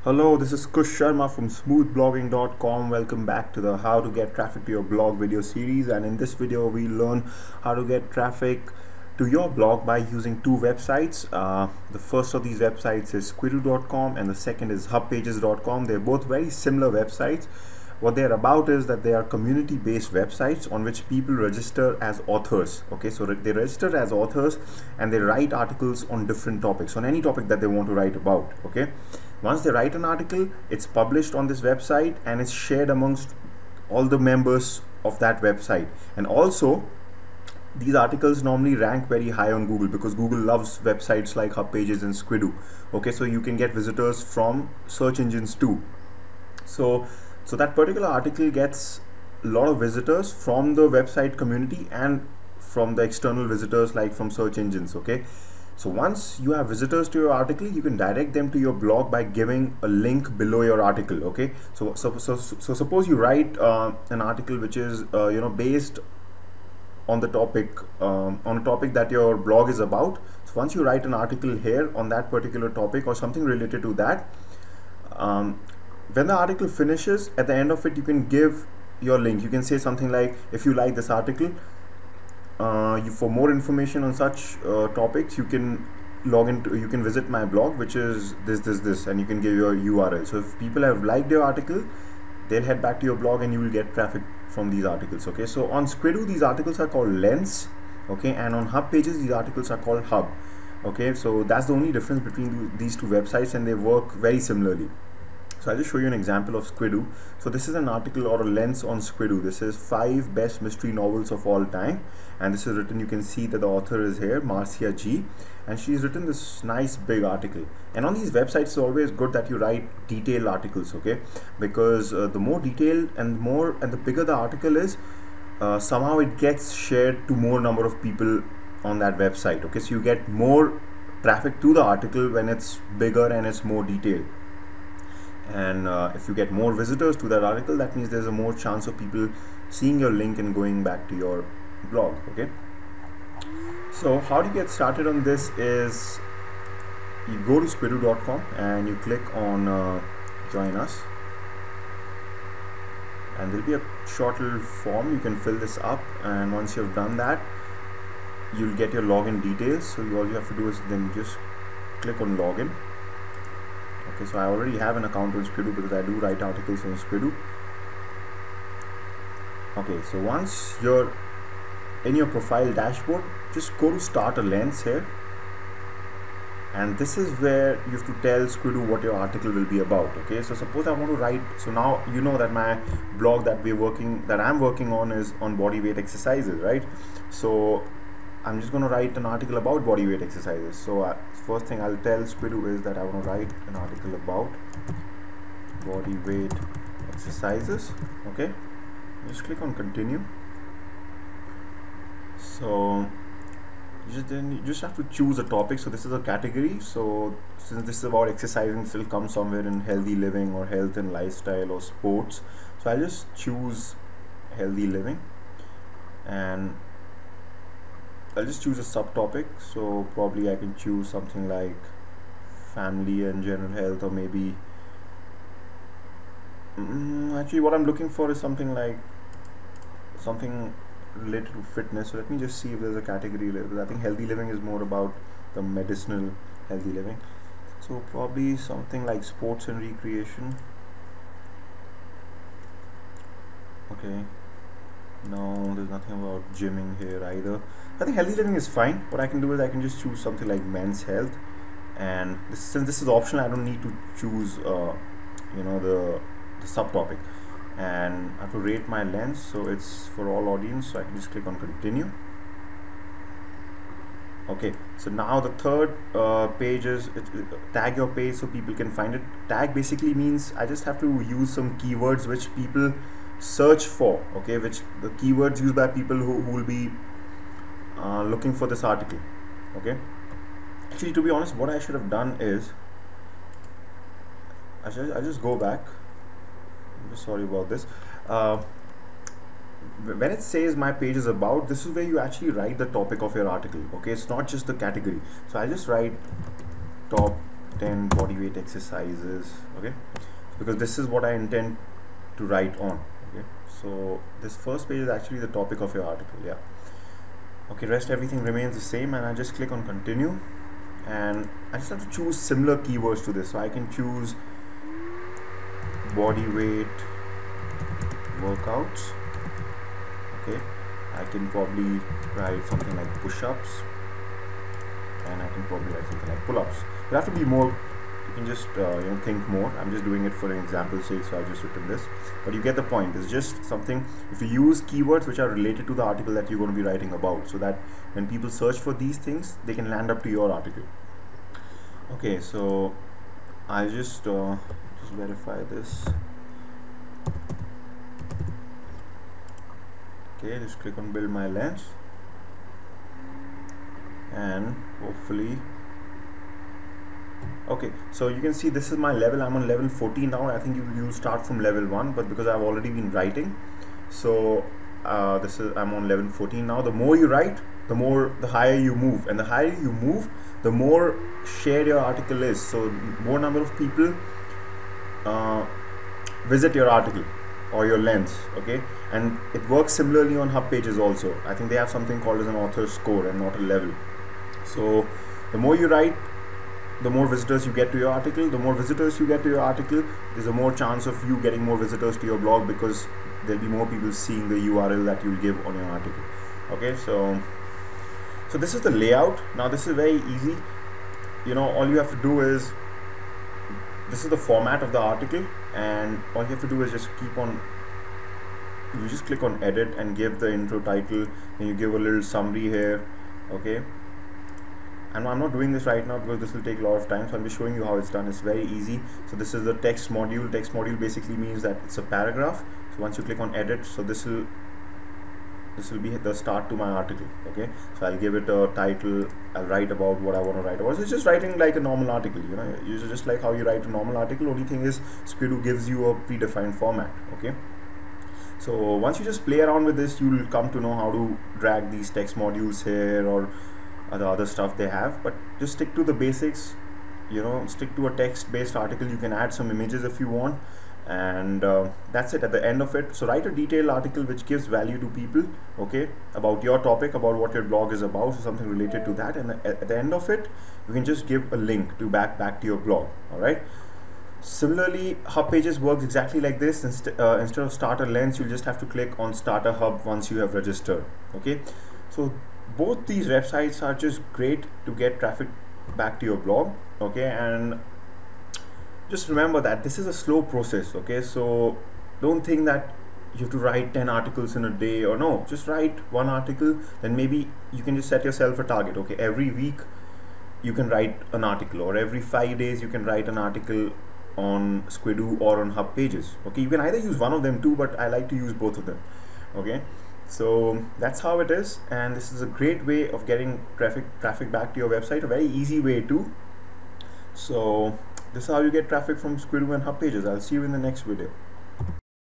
Hello, this is Kush Sharma from smoothblogging.com. Welcome back to the how to get traffic to your blog video series, and in this video we learn how to get traffic to your blog by using two websites. The first of these websites is Squidoo.com and the second is Hubpages.com. They're both very similar websites. What they're about is that they are community based websites on which people register as authors. Okay, so they register as authors and they write articles on different topics, on any topic that they want to write about. Okay, once they write an article, it's published on this website and it's shared amongst all the members of that website. And also these articles normally rank very high on Google because Google loves websites like Hubpages and Squidoo. Okay, so you can get visitors from search engines too. So that particular article gets a lot of visitors from the website community and from the external visitors like from search engines. Okay, so once you have visitors to your article, you can direct them to your blog by giving a link below your article. Okay, so suppose you write an article which is based on the topic on a topic that your blog is about. So once you write an article here on that particular topic or something related to that, when the article finishes, at the end of it you can give your link. You can say something like, if you like this article, for more information on such topics, you can log into, you can visit my blog, which is this, and you can give your URL. So if people have liked your article, they'll head back to your blog and you will get traffic from these articles. Okay, so on Squidoo these articles are called Lens. Okay, and on Hubpages these articles are called Hub. Okay, so that's the only difference between these two websites, and they work very similarly. So I'll just show you an example of Squidoo. So this is an article or a lens on Squidoo. This is 5 best mystery novels of all time, and this is written, you can see that the author is here, Marcia G, and she's written this nice big article. And on these websites it's always good that you write detailed articles, okay, because the more detailed and the bigger the article is, somehow it gets shared to more number of people on that website. Okay, so you get more traffic to the article when it's bigger and it's more detailed. And if you get more visitors to that article, that means there's a more chance of people seeing your link and going back to your blog. Okay, so how to get started on this is you go to squidoo.com and you click on join us, and there'll be a short little form. You can fill this up, and once you've done that, you'll get your login details. So all you have to do is then just click on login. Okay, so I already have an account on Squidoo because I do write articles on Squidoo. Okay, so once you're in your profile dashboard, just go to start a lens here, and this is where you have to tell Squidoo what your article will be about. Okay, so suppose I want to write, so now you know that my blog that I'm working on is on body weight exercises, right? So I'm just going to write an article about body weight exercises. So first thing I'll tell Squidoo is that I want to write an article about body weight exercises. Okay, just click on continue. So you just have to choose a topic. So this is a category. So since this is about exercising, this will come somewhere in healthy living or health and lifestyle or sports. So I'll just choose healthy living, and I'll just choose a subtopic. So probably I can choose something like family and general health, or maybe actually what I'm looking for is something like something related to fitness. So let me just see if there's a category. I think healthy living is more about the medicinal healthy living. So probably something like sports and recreation. Okay, no, there's nothing about gymming here either. I think healthy living is fine. What I can do is I can just choose something like men's health, and since this is optional, I don't need to choose the subtopic. And I have to rate my lens, so it's for all audience, so I can just click on continue. Okay, so now the third page is tag your page so people can find it. Tag basically means I just have to use some keywords which people search for. Okay, which the keywords used by people who will be looking for this article. Okay, actually, to be honest, what I should have done is I just go back. I'm just sorry about this. When it says my page is about, this is where you actually write the topic of your article. Okay, it's not just the category. So I just write top 10 body weight exercises, okay, because this is what I intend to write on. Okay, so this first page is actually the topic of your article. Yeah, okay, rest everything remains the same, and I just click on continue, and I just have to choose similar keywords to this. So I can choose body weight workouts. Okay, I can probably write something like push-ups, and I can probably write something like pull-ups. You have to be more, you can just think more. I'm just doing it for an example's sake, so I've just written this, but you get the point. It's just something, if you use keywords which are related to the article that you're going to be writing about, so that when people search for these things, they can land up to your article. Okay, so I just verify this. Okay, just click on build my lens, and hopefully, okay, so you can see this is my level. I'm on level 14 now. I think you start from level 1, but because I've already been writing, so I'm on level 14 now. The more you write, the higher you move, and the higher you move, the more shared your article is. So more number of people visit your article or your lens. Okay, and it works similarly on Hubpages also. I think they have something called as an author score and not a level. So the more you write, the more visitors you get to your article. The more visitors you get to your article, there's a more chance of you getting more visitors to your blog, because there'll be more people seeing the URL that you'll give on your article. Okay, so this is the layout. Now this is very easy. All you have to do is, this is the format of the article, and all you have to do is just you just click on edit and give the intro title, and you give a little summary here. Okay, and I'm not doing this right now because this will take a lot of time, so I'm just showing you how it's done. It's very easy. So this is the text module. Text module basically means that it's a paragraph. So once you click on edit, so this will be the start to my article. Okay, so I'll give it a title. I'll write about what I want to write about. So it's just writing like a normal article. It's just like how you write a normal article. Only thing is, Squidoo gives you a predefined format. Okay, so once you just play around with this, you'll come to know how to drag these text modules here or the other stuff they have. But just stick to the basics. Stick to a text-based article. You can add some images if you want, and that's it at the end of it. So write a detailed article which gives value to people, okay, about your topic, about what your blog is about, so something related to that, and at the end of it, you can just give a link to back to your blog. All right. Similarly, Hubpages works exactly like this. Instead of starter lens, you'll just have to click on starter hub once you have registered. Okay, so both these websites are just great to get traffic back to your blog. Okay, and just remember that this is a slow process. Okay, so don't think that you have to write 10 articles in a day, or no, just write one article. Then maybe you can just set yourself a target. Okay, every week you can write an article, or every 5 days you can write an article on Squidoo or on Hubpages. Okay, you can either use one of them too, but I like to use both of them. Okay, so that's how it is, and this is a great way of getting traffic back to your website, a very easy way too. So this is how you get traffic from Squidoo and Hubpages. I'll see you in the next video.